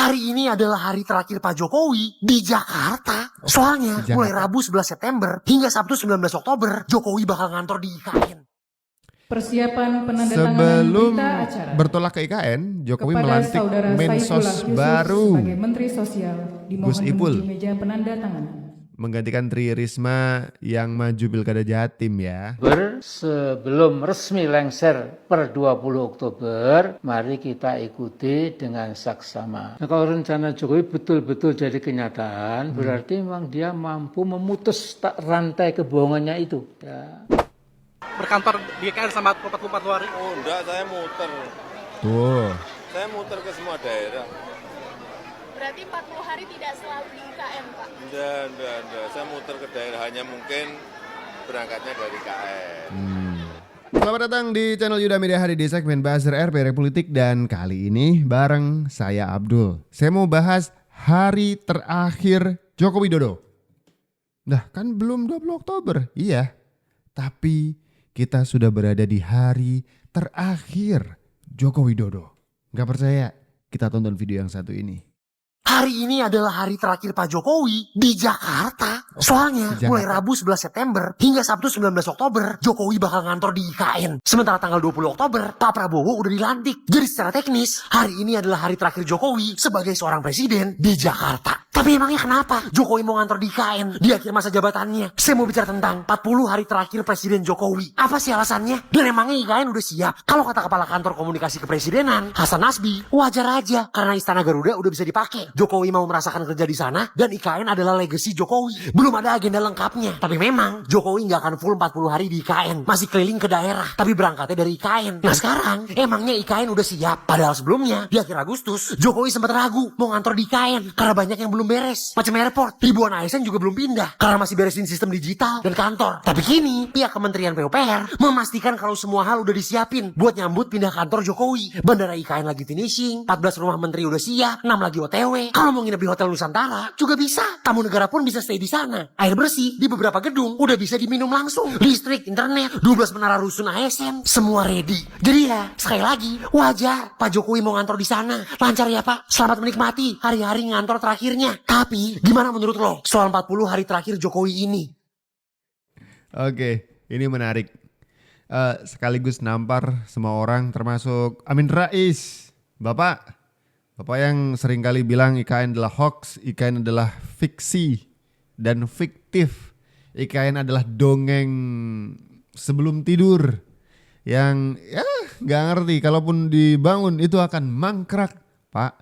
Hari ini adalah hari terakhir Pak Jokowi di Jakarta. Soalnya mulai Rabu 11 September hingga Sabtu 19 Oktober, Jokowi bakal ngantor di IKN. Persiapan penandatanganan Sebelum berita acara bertolak ke IKN, Jokowi kepada melantik Saudara Mensos Saifullah Yusuf baru sebagai Menteri Sosial dimohon Gus Ipul menuju meja penandatanganan. menggantikan Tri Risma yang maju Pilkada Jatim ya. Sebelum resmi lengser per 20 Oktober, mari kita ikuti dengan saksama. Nah, kalau rencana Jokowi betul-betul jadi kenyataan, berarti memang dia mampu memutus rantai kebohongannya itu. Ya. Berkantor di IKN selama 44 hari? Oh enggak, saya muter. Tuh. Saya muter ke semua daerah. Berarti 40 hari tidak selalu di IKN, Pak? Enggak. Saya muter ke daerah, hanya mungkin berangkatnya dari KN. Selamat datang di channel Yuda Media Hari di segmen Buzzer RP Politik. Dan kali ini bareng saya Abdul. Saya mau bahas hari terakhir Joko Widodo. Nah kan belum 20 Oktober, iya. Tapi kita sudah berada di hari terakhir Joko Widodo. Gak percaya? Kita tonton video yang satu ini. Hari ini adalah hari terakhir Pak Jokowi di Jakarta. Soalnya mulai Rabu 11 September hingga Sabtu 19 Oktober, Jokowi bakal ngantor di IKN. Sementara tanggal 20 Oktober, Pak Prabowo udah dilantik. Jadi secara teknis, hari ini adalah hari terakhir Jokowi sebagai seorang presiden di Jakarta. Tapi emangnya kenapa Jokowi mau ngantor di IKN di akhir masa jabatannya? Saya mau bicara tentang 40 hari terakhir Presiden Jokowi. Apa sih alasannya? Dan emangnya IKN udah siap? Kalau kata Kepala Kantor Komunikasi Kepresidenan, Hasan Nasbi, wajar aja karena Istana Garuda udah bisa dipakai. Jokowi mau merasakan kerja di sana dan IKN adalah legacy Jokowi. Belum ada agenda lengkapnya. Tapi memang Jokowi nggak akan full 40 hari di IKN. Masih keliling ke daerah, tapi berangkatnya dari IKN. Nah sekarang, emangnya IKN udah siap? Padahal sebelumnya, di akhir Agustus, Jokowi sempat ragu mau ngantor di IKN karena banyak yang belum beres. Macam airport, ribuan ASN juga belum pindah karena masih beresin sistem digital dan kantor. Tapi kini, pihak Kementerian PUPR memastikan kalau semua hal udah disiapin buat nyambut pindah kantor Jokowi. Bandara IKN lagi finishing, 14 rumah menteri udah siap, 6 lagi OTW. Kalau mau nginep di Hotel Nusantara juga bisa. Tamu negara pun bisa stay di sana. Air bersih di beberapa gedung udah bisa diminum langsung. Listrik, internet, 12 menara rusun ASN, semua ready. Jadi ya, sekali lagi, wajar Pak Jokowi mau ngantor di sana. Lancar ya Pak, selamat menikmati hari-hari ngantor terakhirnya. Tapi gimana menurut lo soal 40 hari terakhir Jokowi ini? Oke, ini menarik. Sekaligus nampar semua orang termasuk Amin Rais. Bapak yang seringkali bilang IKN adalah hoax, IKN adalah fiksi dan fiktif. IKN adalah dongeng sebelum tidur yang gak ngerti, kalaupun dibangun itu akan mangkrak. Pak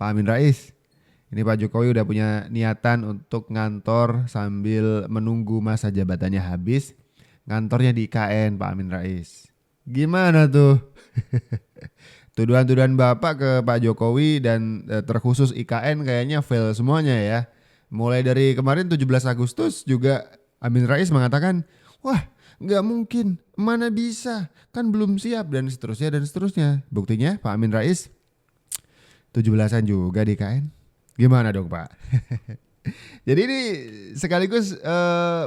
Amin Rais, ini Pak Jokowi udah punya niatan untuk ngantor sambil menunggu masa jabatannya habis. Ngantornya di IKN Pak Amin Rais. Gimana tuh? Tuduhan-tuduhan Bapak ke Pak Jokowi dan terkhusus IKN kayaknya fail semuanya ya. Mulai dari kemarin 17 Agustus juga Amin Rais mengatakan, wah gak mungkin, mana bisa, kan belum siap dan seterusnya. Buktinya Pak Amin Rais 17-an juga di IKN. Gimana dong Pak? Jadi ini sekaligus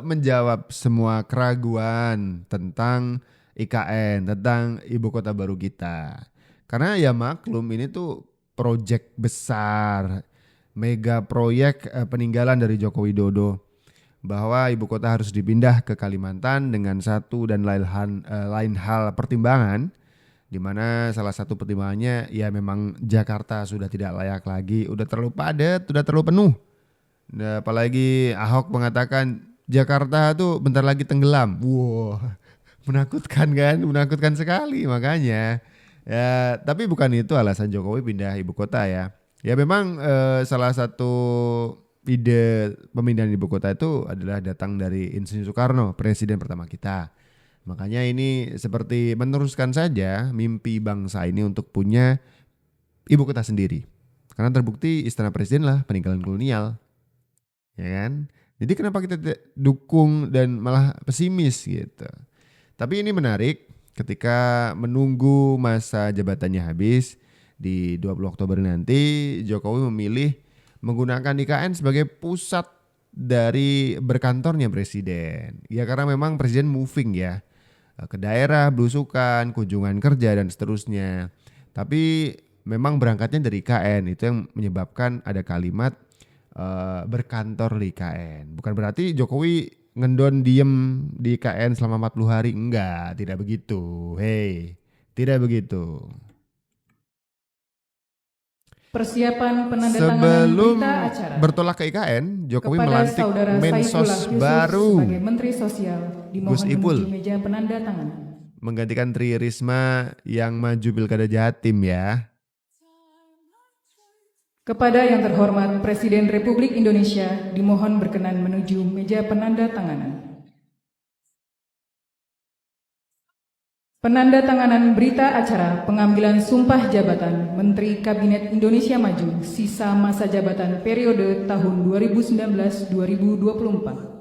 menjawab semua keraguan tentang IKN, tentang ibu kota baru kita. Karena ya maklum ini tuh proyek besar, mega proyek peninggalan dari Joko Widodo. Bahwa ibu kota harus dipindah ke Kalimantan dengan satu dan lain hal pertimbangan. Di mana salah satu pertimbangannya ya memang Jakarta sudah tidak layak lagi, udah terlalu padat, udah terlalu penuh. Nah, apalagi Ahok mengatakan Jakarta tuh bentar lagi tenggelam. Wow, menakutkan kan, menakutkan sekali makanya. Ya, tapi bukan itu alasan Jokowi pindah ibu kota ya. Ya memang salah satu ide pemindahan ibu kota itu adalah datang dari Insinyur Soekarno, presiden pertama kita. Makanya ini seperti meneruskan saja mimpi bangsa ini untuk punya ibu kota sendiri. Karena terbukti Istana Presiden lah peninggalan kolonial. Ya kan? Jadi kenapa kita tidak dukung dan malah pesimis gitu. Tapi ini menarik ketika menunggu masa jabatannya habis di 20 Oktober nanti, Jokowi memilih menggunakan IKN sebagai pusat dari berkantornya presiden. Ya karena memang presiden moving ya. Ke daerah, belusukan, kunjungan kerja dan seterusnya. Tapi memang berangkatnya dari IKN. Itu yang menyebabkan ada kalimat berkantor di IKN. Bukan berarti Jokowi ngendon diem di IKN selama 40 hari. Enggak, tidak begitu. Hei, tidak begitu. Persiapan penandatanganan Sebelum berita acara bertolak ke IKN, Jokowi kepada melantik Saudara Mensos Saifullah Yusuf baru sebagai Menteri Sosial dimohon Gus Ipul. menuju meja penandatanganan. menggantikan Tri Risma yang maju Pilkada Jatim ya. Kepada yang terhormat Presiden Republik Indonesia dimohon berkenan menuju meja penandatanganan. Penandatanganan berita acara pengambilan sumpah jabatan Menteri Kabinet Indonesia Maju sisa masa jabatan periode tahun 2019-2024.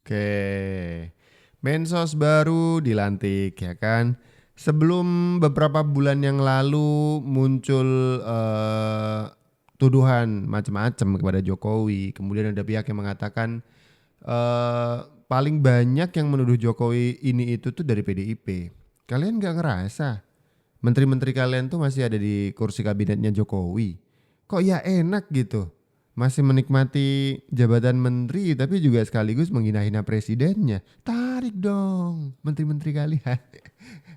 Oke, Mensos baru dilantik ya kan. Sebelum beberapa bulan yang lalu muncul tuduhan macam-macam kepada Jokowi. Kemudian ada pihak yang mengatakan paling banyak yang menuduh Jokowi ini itu tuh dari PDIP. Kalian gak ngerasa menteri-menteri kalian tuh masih ada di kursi kabinetnya Jokowi? Kok ya enak gitu? Masih menikmati jabatan menteri tapi juga sekaligus menghina-hina presidennya. Tarik dong menteri-menteri kalian.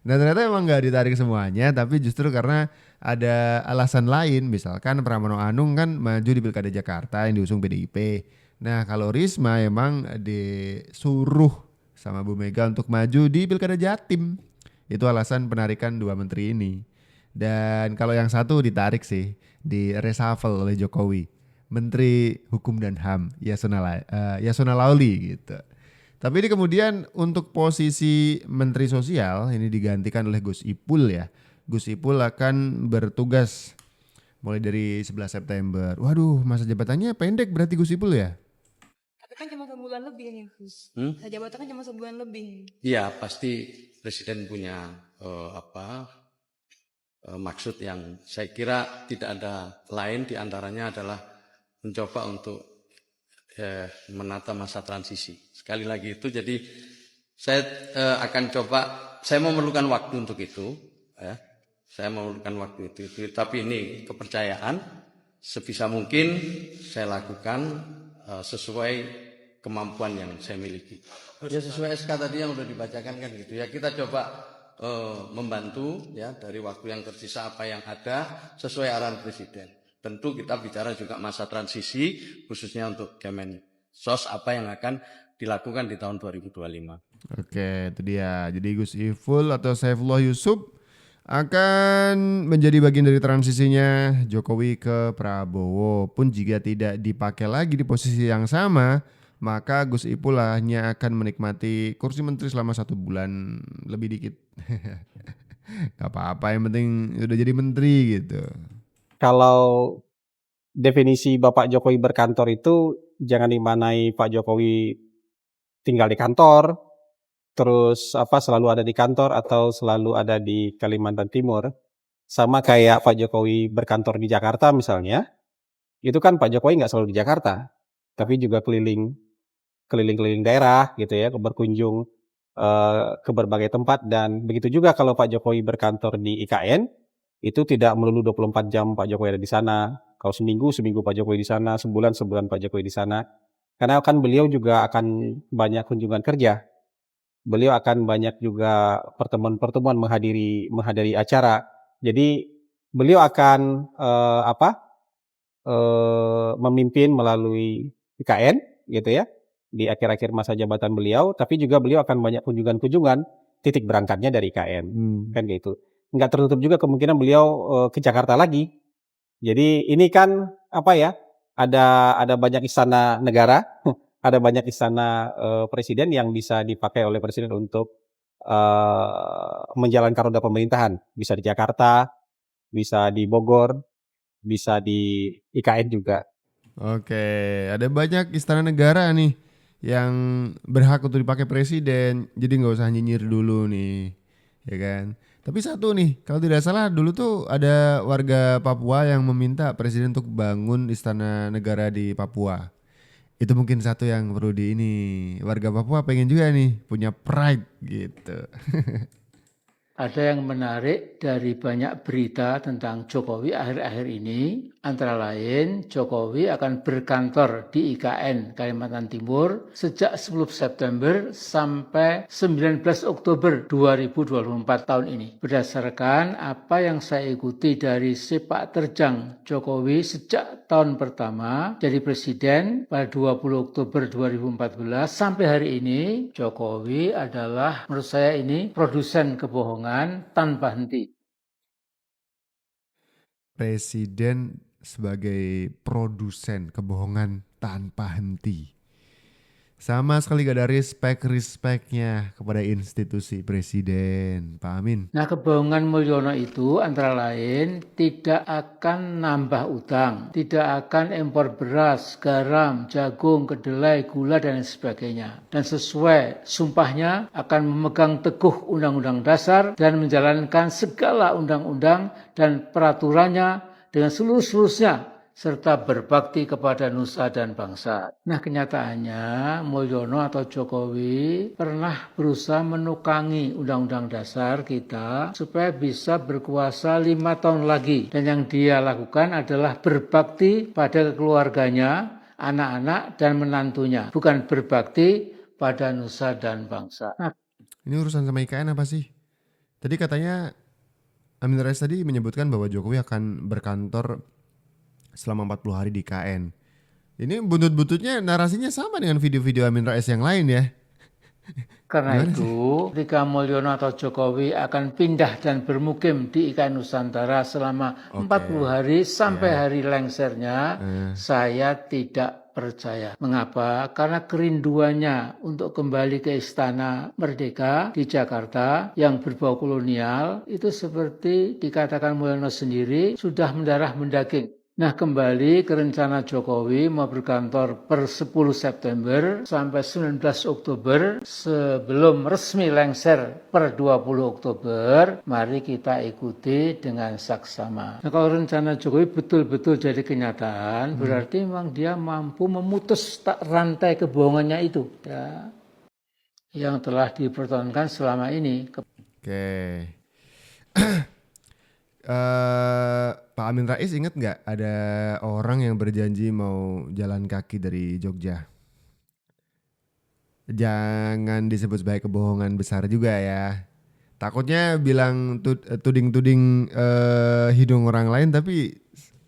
Nah ternyata emang gak ditarik semuanya, tapi justru karena ada alasan lain. Misalkan Pramono Anung kan maju di Pilkada Jakarta yang diusung PDIP. Nah kalau Risma emang disuruh sama Bu Mega untuk maju di Pilkada Jatim. Itu alasan penarikan dua menteri ini. Dan kalau yang satu ditarik sih, di reshuffle oleh Jokowi. Menteri Hukum dan HAM Yasona Lauli gitu. Tapi ini kemudian untuk posisi Menteri Sosial ini digantikan oleh Gus Ipul ya. Gus Ipul akan bertugas mulai dari 11 September. Waduh, masa jabatannya pendek berarti Gus Ipul ya? Tapi kan cuma sebulan lebih nih Gus. Jabatan kan cuma sebulan lebih. Iya, pasti Presiden punya maksud yang saya kira tidak ada lain diantaranya adalah mencoba untuk menata masa transisi. Sekali lagi itu, jadi saya akan coba, saya memerlukan waktu untuk itu, ya. Saya memerlukan waktu itu. Tapi ini kepercayaan, sebisa mungkin saya lakukan sesuai kemampuan yang saya miliki. Ya sesuai SK tadi yang sudah dibacakan kan gitu ya. Kita coba membantu ya dari waktu yang tersisa apa yang ada sesuai arahan Presiden. Tentu kita bicara juga masa transisi khususnya untuk Kemensos apa yang akan dilakukan di tahun 2025. Oke, itu dia. Jadi Gus Ipul atau Saifullah Yusuf akan menjadi bagian dari transisinya Jokowi ke Prabowo. Pun jika tidak dipakai lagi di posisi yang sama, maka Gus Ipul hanya akan menikmati kursi menteri selama 1 bulan lebih dikit. Gak apa-apa, yang penting udah jadi menteri gitu. Kalau definisi Bapak Jokowi berkantor itu jangan dimaknai Pak Jokowi tinggal di kantor, terus selalu ada di kantor atau selalu ada di Kalimantan Timur. Sama kayak Pak Jokowi berkantor di Jakarta misalnya, itu kan Pak Jokowi nggak selalu di Jakarta, tapi juga keliling-keliling daerah gitu ya, berkunjung ke berbagai tempat. Dan begitu juga kalau Pak Jokowi berkantor di IKN, itu tidak melulu 24 jam Pak Jokowi ada di sana. Kalau seminggu Pak Jokowi di sana, sebulan Pak Jokowi di sana. Karena kan beliau juga akan banyak kunjungan kerja. Beliau akan banyak juga pertemuan-pertemuan menghadiri acara. Jadi beliau akan memimpin melalui IKN gitu ya di akhir-akhir masa jabatan beliau, tapi juga beliau akan banyak kunjungan-kunjungan titik berangkatnya dari IKN. Kan gitu. Nggak tertutup juga kemungkinan beliau ke Jakarta lagi. Jadi ini kan ada banyak istana negara, ada banyak istana presiden yang bisa dipakai oleh presiden untuk menjalankan roda pemerintahan. Bisa di Jakarta, bisa di Bogor, bisa di IKN juga. Oke, ada banyak istana negara nih yang berhak untuk dipakai presiden. Jadi nggak usah nyinyir dulu nih, ya kan. Tapi satu nih, kalau tidak salah dulu tuh ada warga Papua yang meminta presiden untuk bangun istana negara di Papua. Itu mungkin satu yang perlu warga Papua pengen juga nih punya pride gitu. Ada yang menarik dari banyak berita tentang Jokowi akhir-akhir ini, antara lain Jokowi akan berkantor di IKN Kalimantan Timur sejak 10 September sampai 19 Oktober 2024 tahun ini. Berdasarkan apa yang saya ikuti dari sepak terjang Jokowi sejak tahun pertama jadi presiden pada 20 Oktober 2014 sampai hari ini, Jokowi adalah menurut saya ini produsen kebohongan tanpa henti. Presiden sebagai produsen kebohongan tanpa henti. Sama sekali gak ada respect-respectnya kepada institusi presiden, Pak Amin. Nah, kebohongan Mulyono itu antara lain tidak akan nambah utang, tidak akan impor beras, garam, jagung, kedelai, gula, dan sebagainya. Dan sesuai sumpahnya akan memegang teguh Undang-Undang Dasar dan menjalankan segala undang-undang dan peraturannya dengan seluruh-seluruhnya, serta berbakti kepada nusa dan bangsa. Nah, kenyataannya Mulyono atau Jokowi pernah berusaha menukangi Undang-Undang Dasar kita supaya bisa berkuasa 5 tahun lagi. Dan yang dia lakukan adalah berbakti pada keluarganya, anak-anak dan menantunya. Bukan berbakti pada nusa dan bangsa. Nah, ini urusan sama IKN apa sih? Tadi katanya Amin Rais tadi menyebutkan bahwa Jokowi akan berkantor selama 40 hari di IKN. Ini buntut-buntutnya narasinya sama dengan video-video Amin Rais yang lain ya. Karena itu, ketika Mulyono atau Jokowi akan pindah dan bermukim di IKN Nusantara selama 40 hari sampai hari lengsernya, saya tidak percaya. Mengapa? Karena kerinduannya untuk kembali ke Istana Merdeka di Jakarta yang berbau kolonial itu seperti dikatakan Mulyono sendiri sudah mendarah mendaging. Nah, kembali ke rencana Jokowi mau berkantor per 10 September sampai 19 Oktober sebelum resmi lengser per 20 Oktober, mari kita ikuti dengan saksama. Nah, kalau rencana Jokowi betul-betul jadi kenyataan, berarti memang dia mampu memutus rantai kebohongannya itu, ya, yang telah dipertontonkan selama ini. Oke. Pak Amin Rais ingat nggak ada orang yang berjanji mau jalan kaki dari Jogja? Jangan disebut sebagai kebohongan besar juga ya. Takutnya bilang tuding-tuding hidung orang lain tapi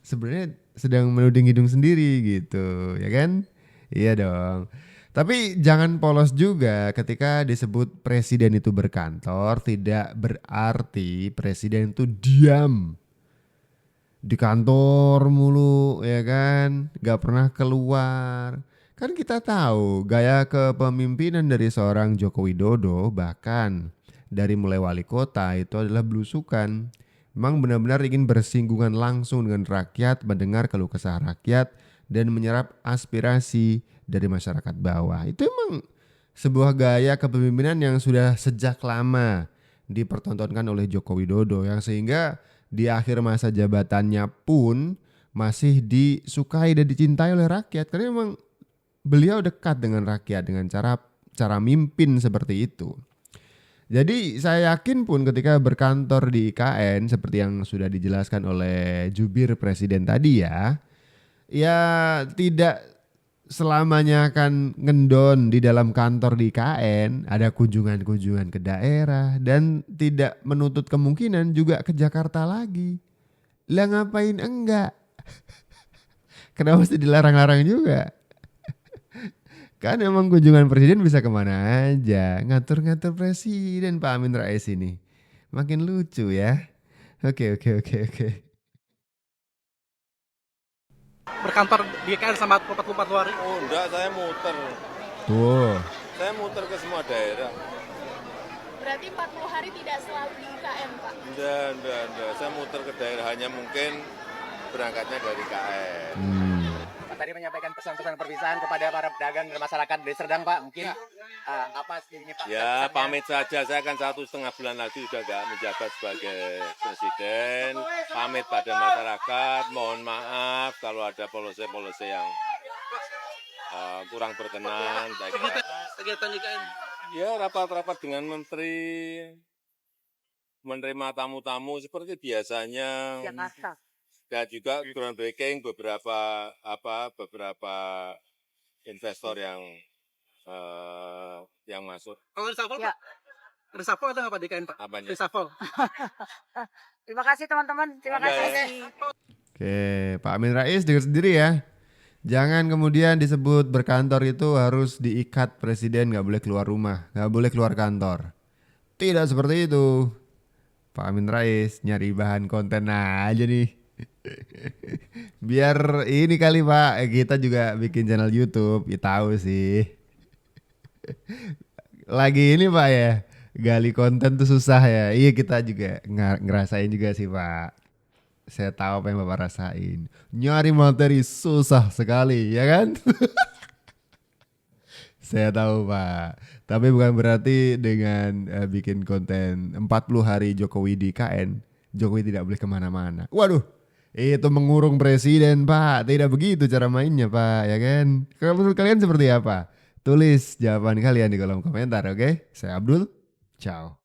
sebenarnya sedang menuding hidung sendiri gitu, ya kan? Iya dong. Tapi jangan polos juga ketika disebut presiden itu berkantor tidak berarti presiden itu diam di kantor mulu, ya kan, gak pernah keluar. Kan kita tahu gaya kepemimpinan dari seorang Joko Widodo bahkan dari mulai wali kota itu adalah belusukan. Memang benar-benar ingin bersinggungan langsung dengan rakyat, mendengar keluh kesah rakyat dan menyerap aspirasi dari masyarakat bawah. Itu emang sebuah gaya kepemimpinan yang sudah sejak lama dipertontonkan oleh Joko Widodo, yang sehingga di akhir masa jabatannya pun masih disukai dan dicintai oleh rakyat karena memang beliau dekat dengan rakyat dengan cara mimpin seperti itu. Jadi saya yakin pun ketika berkantor di IKN seperti yang sudah dijelaskan oleh jubir presiden tadi ya tidak selamanya akan ngendon di dalam kantor di IKN, ada kunjungan-kunjungan ke daerah dan tidak menutup kemungkinan juga ke Jakarta lagi. Lah ngapain enggak? Kenapa mesti dilarang-larang juga? Kan emang kunjungan presiden bisa kemana aja. Ngatur-ngatur presiden Pak Amin Rais ini. Makin lucu ya. Oke. Berkantor di IKN selama 44 hari. Oh enggak, saya muter. Tuh. Saya muter ke semua daerah. Berarti 40 hari tidak selalu di IKN, Pak? Enggak. Saya muter ke daerah, hanya mungkin berangkatnya dari KN. tadi menyampaikan pesan-pesan perpisahan kepada para pedagang dan masyarakat di Serdang, Pak. Mungkin apa sih ini, Pak? Ya, pamit saja. Saya kan 1,5 bulan lagi sudah nggak menjabat sebagai presiden. Pamit pada masyarakat. Mohon maaf kalau ada polisi-polisi yang kurang berkenan. Kegiatan IKN. Ya, rapat-rapat dengan menteri, menerima tamu-tamu seperti biasanya. Jakarta. Dan juga groundbreaking beberapa investor yang masuk. Kalau reshuffle, Ya. Pak? Reshuffle ada nggak Pak di IKN, Pak? Apanya? Reshuffle. Terima kasih teman-teman. Terima kasih. Oke, Pak Amin Rais dengar sendiri ya. Jangan kemudian disebut berkantor itu harus diikat presiden, nggak boleh keluar rumah, nggak boleh keluar kantor. Tidak seperti itu. Pak Amin Rais nyari bahan konten aja nih. Biar ini kali Pak, kita juga bikin channel YouTube, ya tahu sih. Lagi ini Pak ya, gali konten tuh susah ya. Iya kita juga ngerasain juga sih Pak. Saya tahu apa yang Bapak rasain. Nyari materi susah sekali, ya kan? Saya tahu Pak. Tapi bukan berarti dengan bikin konten 40 hari Jokowi di KN, Jokowi tidak boleh kemana-mana. Waduh, itu mengurung presiden Pak. Tidak begitu cara mainnya Pak, ya kan? Kalau menurut kalian seperti apa? Tulis jawaban kalian di kolom komentar, oke? Saya Abdul, ciao.